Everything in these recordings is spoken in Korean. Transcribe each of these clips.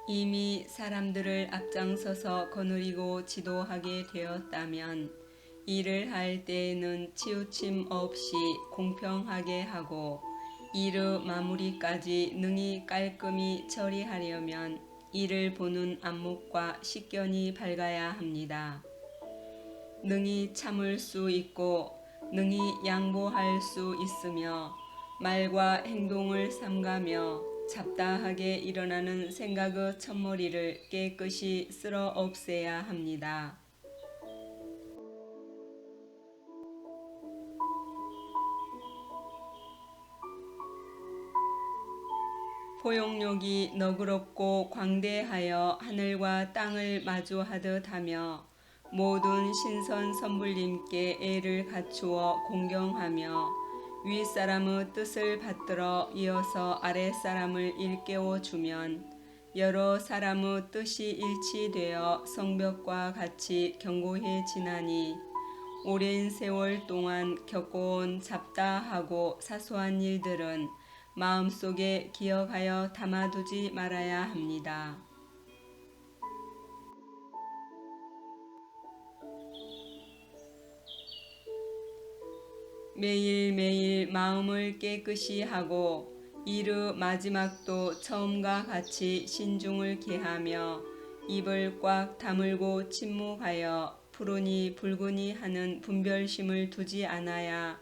이미 사람들을 앞장서서 거느리고 지도하게 되었다면 일을 할 때에는 치우침 없이 공평하게 하고 일의 마무리까지 능히 깔끔히 처리하려면 이를 보는 안목과 식견이 밝아야 합니다. 능히 참을 수 있고 능히 양보할 수 있으며 말과 행동을 삼가며 잡다하게 일어나는 생각의 첫머리를 깨끗이 쓸어 없애야 합니다. 포용력이 너그럽고 광대하여 하늘과 땅을 마주하듯 하며 모든 신선 선불님께 애를 갖추어 공경하며 윗사람의 뜻을 받들어 이어서 아랫사람을 일깨워 주면 여러 사람의 뜻이 일치되어 성벽과 같이 견고해지나니 오랜 세월 동안 겪어온 잡다하고 사소한 일들은 마음속에 기억하여 담아두지 말아야 합니다. 매일매일 마음을 깨끗이 하고 일의 마지막도 처음과 같이 신중을 기하며 입을 꽉 다물고 침묵하여 푸르니 붉으니 하는 분별심을 두지 않아야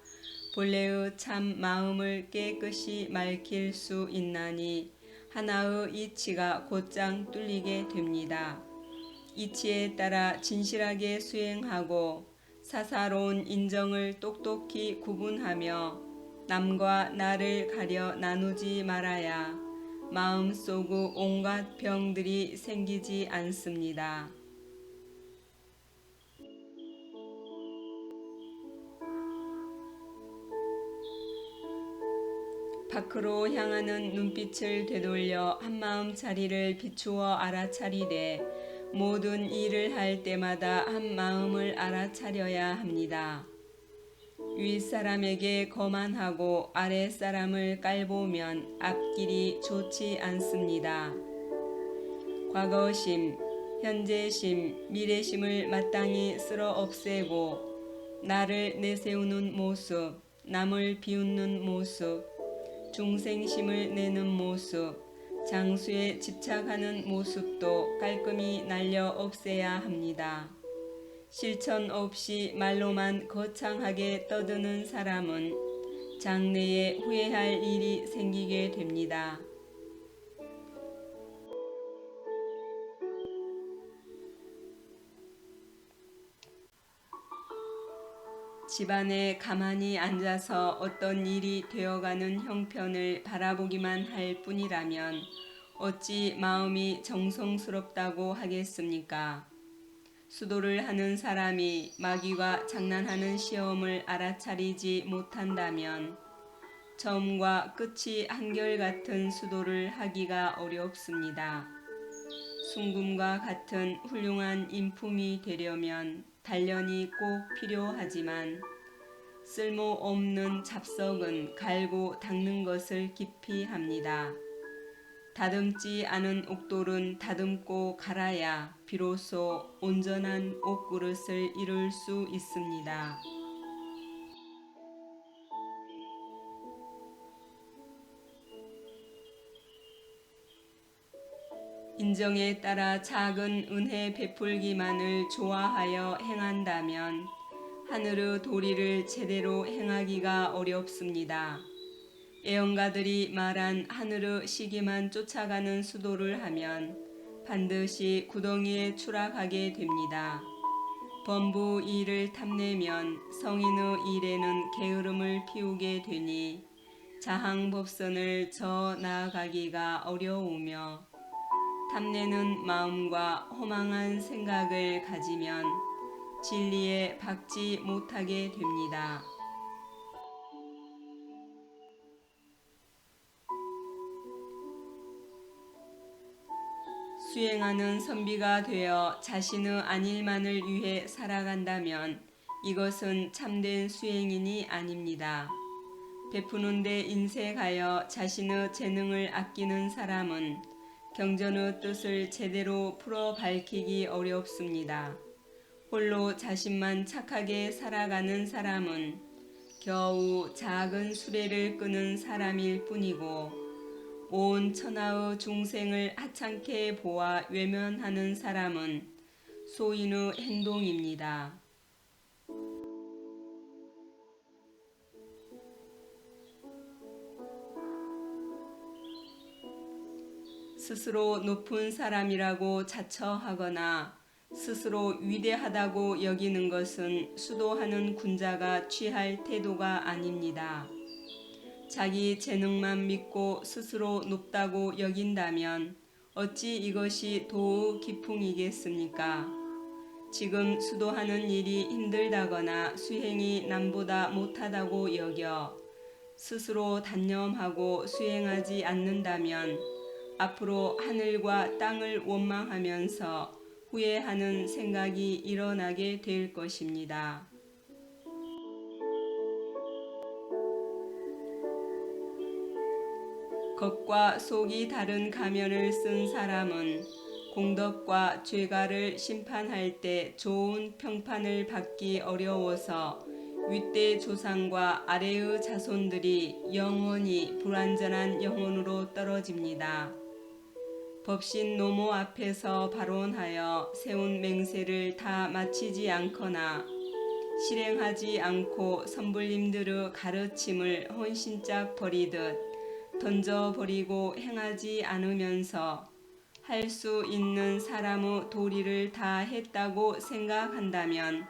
본래의 참 마음을 깨끗이 맑힐 수 있나니 하나의 이치가 곧장 뚫리게 됩니다. 이치에 따라 진실하게 수행하고 사사로운 인정을 똑똑히 구분하며 남과 나를 가려 나누지 말아야 마음속의 온갖 병들이 생기지 않습니다. 밖으로 향하는 눈빛을 되돌려 한마음 자리를 비추어 알아차리되 모든 일을 할 때마다 한 마음을 알아차려야 합니다. 윗사람에게 거만하고 아랫사람을 깔보면 앞길이 좋지 않습니다. 과거심, 현재심, 미래심을 마땅히 쓸어 없애고 나를 내세우는 모습, 남을 비웃는 모습, 중생심을 내는 모습, 장수에 집착하는 모습도 깔끔히 날려 없애야 합니다. 실천 없이 말로만 거창하게 떠드는 사람은 장래에 후회할 일이 생기게 됩니다. 집안에 가만히 앉아서 어떤 일이 되어가는 형편을 바라보기만 할 뿐이라면 어찌 마음이 정성스럽다고 하겠습니까? 수도를 하는 사람이 마귀와 장난하는 시험을 알아차리지 못한다면 처음과 끝이 한결같은 수도를 하기가 어렵습니다. 순금과 같은 훌륭한 인품이 되려면 단련이 꼭 필요하지만 쓸모없는 잡석은 갈고 닦는 것을 깊이 합니다. 다듬지 않은 옥돌은 다듬고 갈아야 비로소 온전한 옥그릇을 이룰 수 있습니다. 인정에 따라 작은 은혜 베풀기만을 좋아하여 행한다면 하늘의 도리를 제대로 행하기가 어렵습니다. 애언가들이 말한 하늘의 시기만 쫓아가는 수도를 하면 반드시 구덩이에 추락하게 됩니다. 범부 일을 탐내면 성인의 일에는 게으름을 피우게 되니 자항법선을 저 나아가기가 어려우며 탐내는 마음과 허망한 생각을 가지면 진리에 박지 못하게 됩니다. 수행하는 선비가 되어 자신의 안일만을 위해 살아간다면 이것은 참된 수행인이 아닙니다. 베푸는 데 인색하여 자신의 재능을 아끼는 사람은 경전의 뜻을 제대로 풀어 밝히기 어렵습니다. 홀로 자신만 착하게 살아가는 사람은 겨우 작은 수레를 끄는 사람일 뿐이고, 온 천하의 중생을 하찮게 보아 외면하는 사람은 소인의 행동입니다. 스스로 높은 사람이라고 자처하거나 스스로 위대하다고 여기는 것은 수도하는 군자가 취할 태도가 아닙니다. 자기 재능만 믿고 스스로 높다고 여긴다면 어찌 이것이 도의 기풍이겠습니까? 지금 수도하는 일이 힘들다거나 수행이 남보다 못하다고 여겨 스스로 단념하고 수행하지 않는다면 앞으로 하늘과 땅을 원망하면서 후회하는 생각이 일어나게 될 것입니다. 겉과 속이 다른 가면을 쓴 사람은 공덕과 죄가를 심판할 때 좋은 평판을 받기 어려워서 윗대 조상과 아래의 자손들이 영원히 불완전한 영혼으로 떨어집니다. 법신 노모 앞에서 발언하여 세운 맹세를 다 마치지 않거나 실행하지 않고 선불님들의 가르침을 헌신짝 버리듯 던져버리고 행하지 않으면서 할 수 있는 사람의 도리를 다 했다고 생각한다면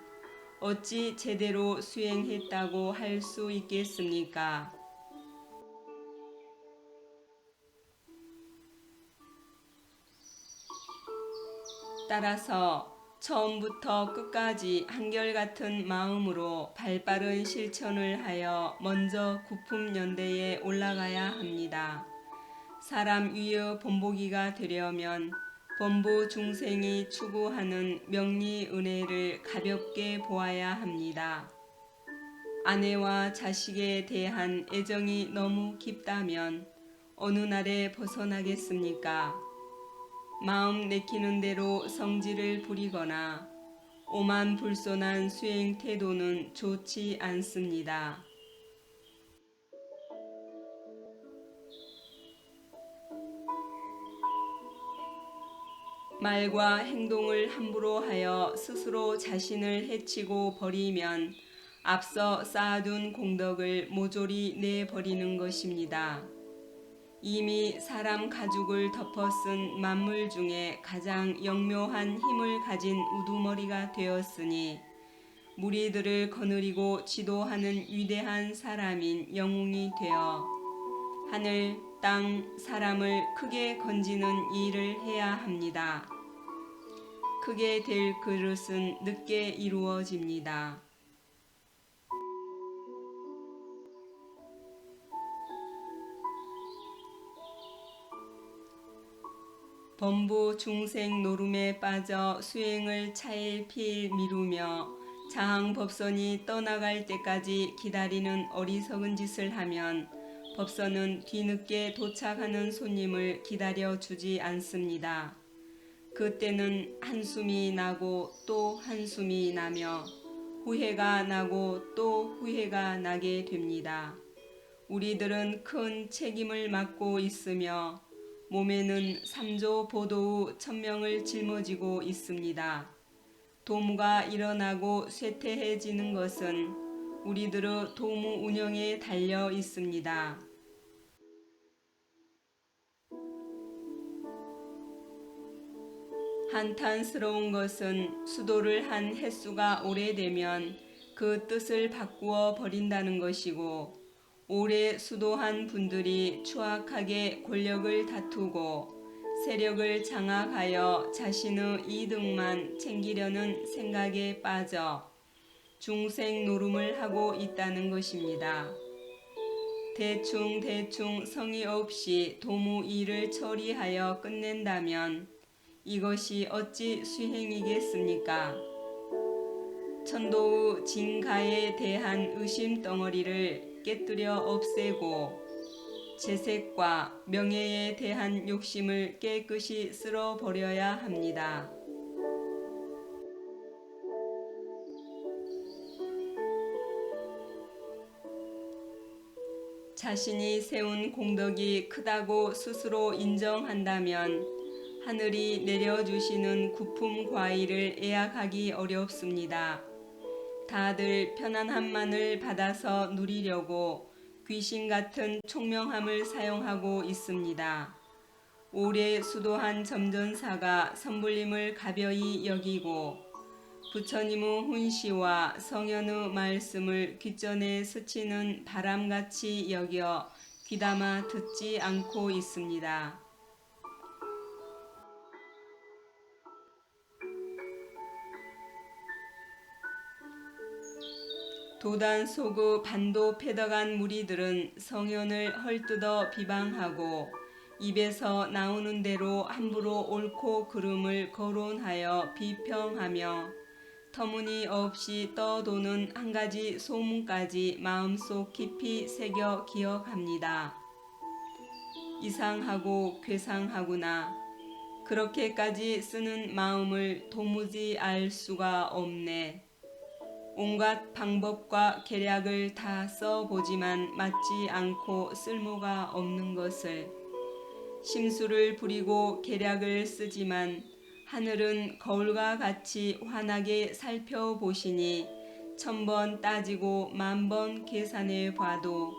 어찌 제대로 수행했다고 할 수 있겠습니까? 따라서 처음부터 끝까지 한결같은 마음으로 발빠른 실천을 하여 먼저 구품연대에 올라가야 합니다. 사람 위의 본보기가 되려면 범부 중생이 추구하는 명리 은혜를 가볍게 보아야 합니다. 아내와 자식에 대한 애정이 너무 깊다면 어느 날에 벗어나겠습니까? 마음 내키는 대로 성질을 부리거나 오만불손한 수행 태도는 좋지 않습니다. 말과 행동을 함부로 하여 스스로 자신을 해치고 버리면 앞서 쌓아둔 공덕을 모조리 내버리는 것입니다. 이미 사람 가죽을 덮어쓴 만물 중에 가장 영묘한 힘을 가진 우두머리가 되었으니 무리들을 거느리고 지도하는 위대한 사람인 영웅이 되어 하늘, 땅, 사람을 크게 건지는 일을 해야 합니다. 크게 될 그릇은 늦게 이루어집니다. 범부 중생 노름에 빠져 수행을 차일피일 미루며 자항법선이 떠나갈 때까지 기다리는 어리석은 짓을 하면 법선은 뒤늦게 도착하는 손님을 기다려주지 않습니다. 그때는 한숨이 나고 또 한숨이 나며 후회가 나고 또 후회가 나게 됩니다. 우리들은 큰 책임을 맡고 있으며 몸에는 3조 보도의 천명을 짊어지고 있습니다. 도무가 일어나고 쇠퇴해지는 것은 우리들의 도무 운영에 달려 있습니다. 한탄스러운 것은 수도를 한 횟수가 오래되면 그 뜻을 바꾸어 버린다는 것이고, 오래 수도한 분들이 추악하게 권력을 다투고 세력을 장악하여 자신의 이득만 챙기려는 생각에 빠져 중생 노름을 하고 있다는 것입니다. 대충 성의 없이 도무 일을 처리하여 끝낸다면 이것이 어찌 수행이겠습니까? 천도의 진가에 대한 의심 덩어리를 깨뜨려 없애고 재색과 명예에 대한 욕심을 깨끗이 쓸어버려야 합니다. 자신이 세운 공덕이 크다고 스스로 인정한다면 하늘이 내려주시는 구품 과일을 애약하기 어렵습니다. 다들 편안함만을 받아서 누리려고 귀신 같은 총명함을 사용하고 있습니다. 오래 수도한 점전사가 선불림을 가벼이 여기고 부처님의 훈시와 성현의 말씀을 귓전에 스치는 바람같이 여겨 귀담아 듣지 않고 있습니다. 도단 속의 반도 패덕한 무리들은 성현을 헐뜯어 비방하고 입에서 나오는 대로 함부로 옳고 그름을 거론하여 비평하며 터무니없이 떠도는 한 가지 소문까지 마음속 깊이 새겨 기억합니다. 이상하고 괴상하구나. 그렇게까지 쓰는 마음을 도무지 알 수가 없네. 온갖 방법과 계략을 다 써보지만 맞지 않고 쓸모가 없는 것을, 심수를 부리고 계략을 쓰지만 하늘은 거울과 같이 환하게 살펴보시니 1000번 따지고 10,000번 계산해 봐도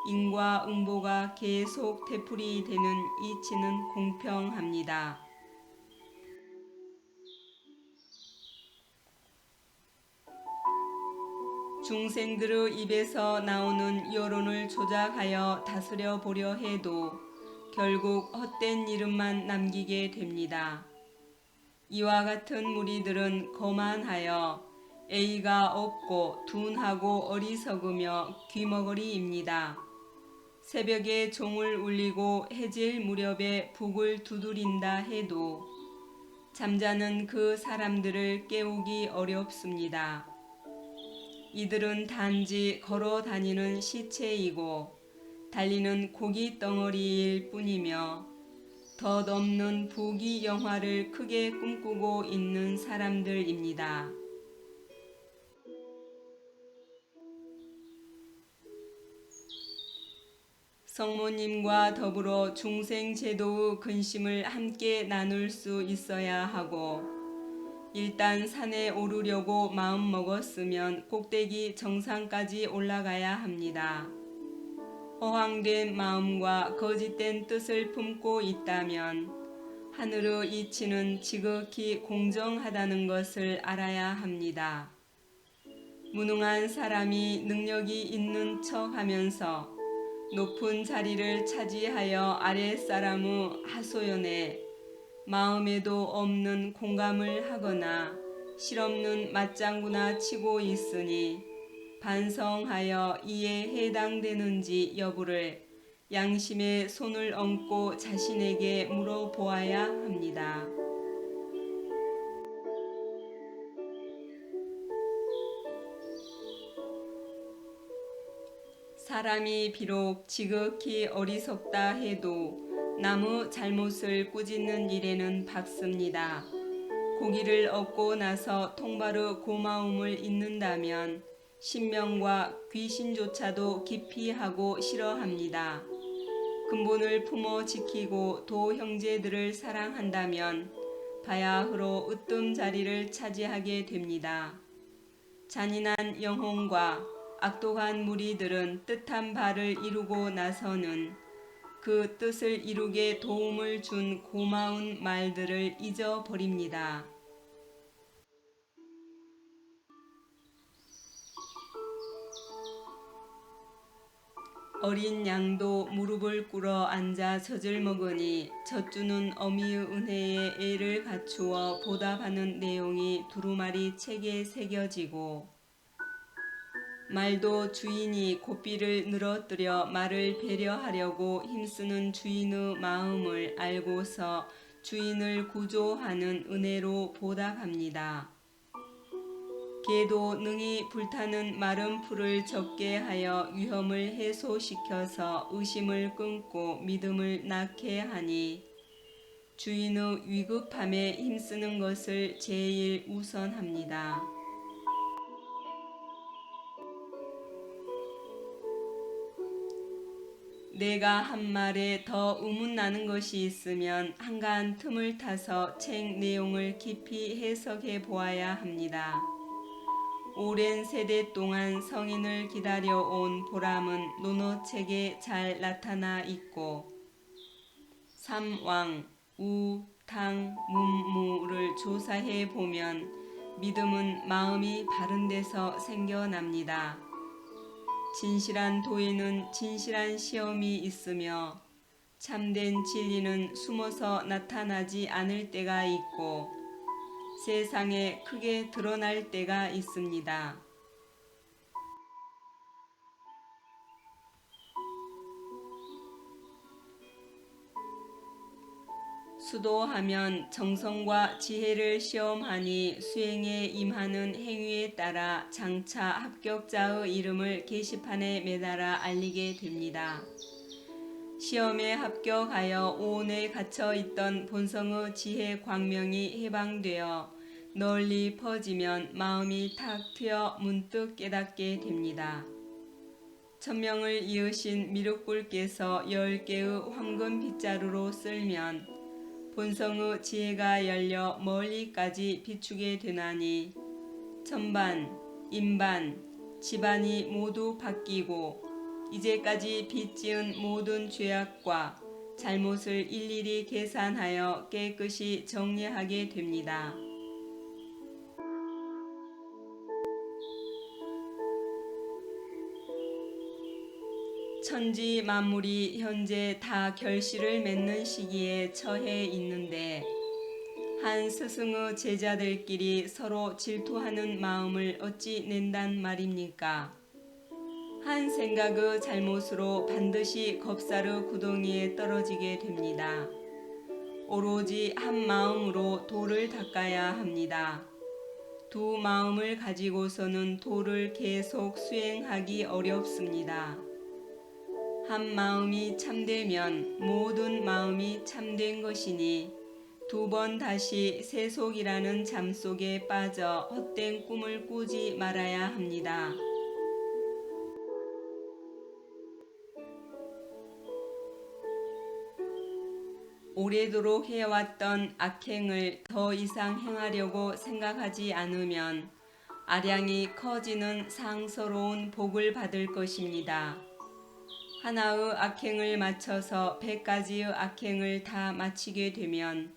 인과 응보가 계속 되풀이 되는 이치는 공평합니다. 중생들의 입에서 나오는 여론을 조작하여 다스려 보려 해도 결국 헛된 이름만 남기게 됩니다. 이와 같은 무리들은 거만하여 예의가 없고 둔하고 어리석으며 귀머거리입니다. 새벽에 종을 울리고 해질 무렵에 북을 두드린다 해도 잠자는 그 사람들을 깨우기 어렵습니다. 이들은 단지 걸어 다니는 시체이고 달리는 고기 덩어리일 뿐이며 덧없는 부귀 영화를 크게 꿈꾸고 있는 사람들입니다. 성모님과 더불어 중생제도의 근심을 함께 나눌 수 있어야 하고 일단 산에 오르려고 마음 먹었으면 꼭대기 정상까지 올라가야 합니다. 허황된 마음과 거짓된 뜻을 품고 있다면 하늘의 이치는 지극히 공정하다는 것을 알아야 합니다. 무능한 사람이 능력이 있는 척하면서 높은 자리를 차지하여 아랫사람의 하소연에 마음에도 없는 공감을 하거나 실없는 맞장구나 치고 있으니 반성하여 이에 해당되는지 여부를 양심에 손을 얹고 자신에게 물어보아야 합니다. 사람이 비록 지극히 어리석다 해도 남의 잘못을 꾸짖는 일에는 박습니다. 고기를 얻고 나서 통발의 고마움을 잊는다면 신명과 귀신조차도 기피하고 싫어합니다. 근본을 품어 지키고 도 형제들을 사랑한다면 바야흐로 으뜸 자리를 차지하게 됩니다. 잔인한 영혼과 악독한 무리들은 뜻한 바를 이루고 나서는 그 뜻을 이루게 도움을 준 고마운 말들을 잊어버립니다. 어린 양도 무릎을 꿇어 앉아 젖을 먹으니 젖주는 어미의 은혜에 애를 갖추어 보답하는 내용이 두루마리 책에 새겨지고 말도 주인이 고삐를 늘어뜨려 말을 배려하려고 힘쓰는 주인의 마음을 알고서 주인을 구조하는 은혜로 보답합니다. 개도 능히 불타는 마른 풀을 적게 하여 위험을 해소시켜서 의심을 끊고 믿음을 낳게 하니 주인의 위급함에 힘쓰는 것을 제일 우선합니다. 내가 한 말에 더 의문나는 것이 있으면 한가한 틈을 타서 책 내용을 깊이 해석해 보아야 합니다. 오랜 세대 동안 성인을 기다려온 보람은 논어책에 잘 나타나 있고 삼왕, 우, 탕, 문무를 조사해 보면 믿음은 마음이 바른 데서 생겨납니다. 진실한 도에는 진실한 시험이 있으며 참된 진리는 숨어서 나타나지 않을 때가 있고 세상에 크게 드러날 때가 있습니다. 수도하면 정성과 지혜를 시험하니 수행에 임하는 행위에 따라 장차 합격자의 이름을 게시판에 매달아 알리게 됩니다. 시험에 합격하여 오온에 갇혀 있던 본성의 지혜 광명이 해방되어 널리 퍼지면 마음이 탁 트여 문득 깨닫게 됩니다. 천명을 이으신 미륵불께서 10개의 황금 빗자루로 쓸면 본성의 지혜가 열려 멀리까지 비추게 되나니 천반, 인반, 집안이 모두 바뀌고 이제까지 빚지은 모든 죄악과 잘못을 일일이 계산하여 깨끗이 정리하게 됩니다. 천지 만물이 현재 다 결실을 맺는 시기에 처해 있는데 한 스승의 제자들끼리 서로 질투하는 마음을 어찌 낸단 말입니까? 한 생각의 잘못으로 반드시 겁사르 구덩이에 떨어지게 됩니다. 오로지 한 마음으로 도를 닦아야 합니다. 두 마음을 가지고서는 도를 계속 수행하기 어렵습니다. 한 마음이 참되면 모든 마음이 참된 것이니 두 번 다시 세속이라는 잠 속에 빠져 헛된 꿈을 꾸지 말아야 합니다. 오래도록 해왔던 악행을 더 이상 행하려고 생각하지 않으면 아량이 커지는 상서로운 복을 받을 것입니다. 하나의 악행을 마쳐서 100가지의 악행을 다 마치게 되면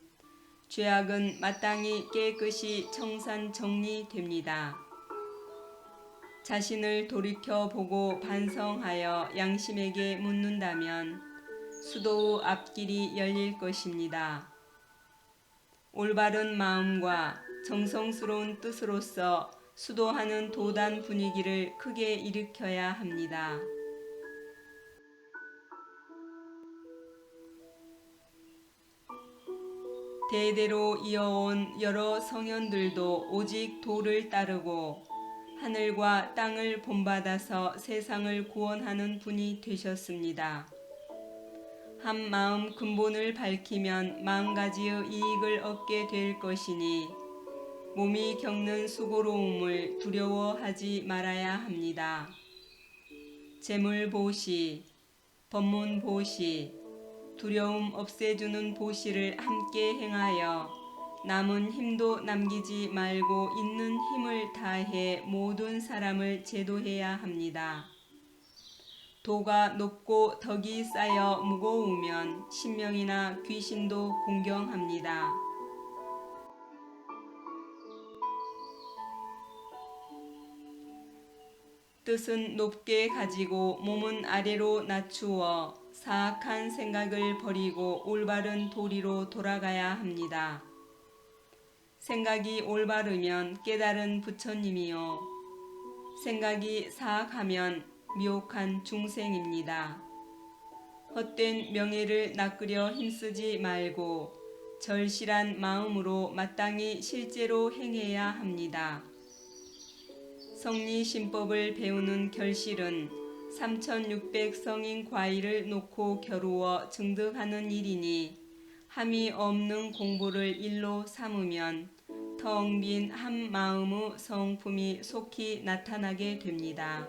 죄악은 마땅히 깨끗이 청산 정리됩니다. 자신을 돌이켜보고 반성하여 양심에게 묻는다면 수도의 앞길이 열릴 것입니다. 올바른 마음과 정성스러운 뜻으로서 수도하는 도단 분위기를 크게 일으켜야 합니다. 대대로 이어온 여러 성현들도 오직 도를 따르고 하늘과 땅을 본받아서 세상을 구원하는 분이 되셨습니다. 한 마음 근본을 밝히면 마음가지의 이익을 얻게 될 것이니 몸이 겪는 수고로움을 두려워하지 말아야 합니다. 재물보시, 법문보시, 두려움 없애주는 보시를 함께 행하여 남은 힘도 남기지 말고 있는 힘을 다해 모든 사람을 제도해야 합니다. 도가 높고 덕이 쌓여 무거우면 신명이나 귀신도 공경합니다. 뜻은 높게 가지고 몸은 아래로 낮추어 사악한 생각을 버리고 올바른 도리로 돌아가야 합니다. 생각이 올바르면 깨달은 부처님이요. 생각이 사악하면 미혹한 중생입니다. 헛된 명예를 낚으려 힘쓰지 말고 절실한 마음으로 마땅히 실제로 행해야 합니다. 성리신법을 배우는 결실은 3,600 성인 과일을 놓고 겨루어 증득하는 일이니 함이 없는 공부를 일로 삼으면 텅 빈 한 마음의 성품이 속히 나타나게 됩니다.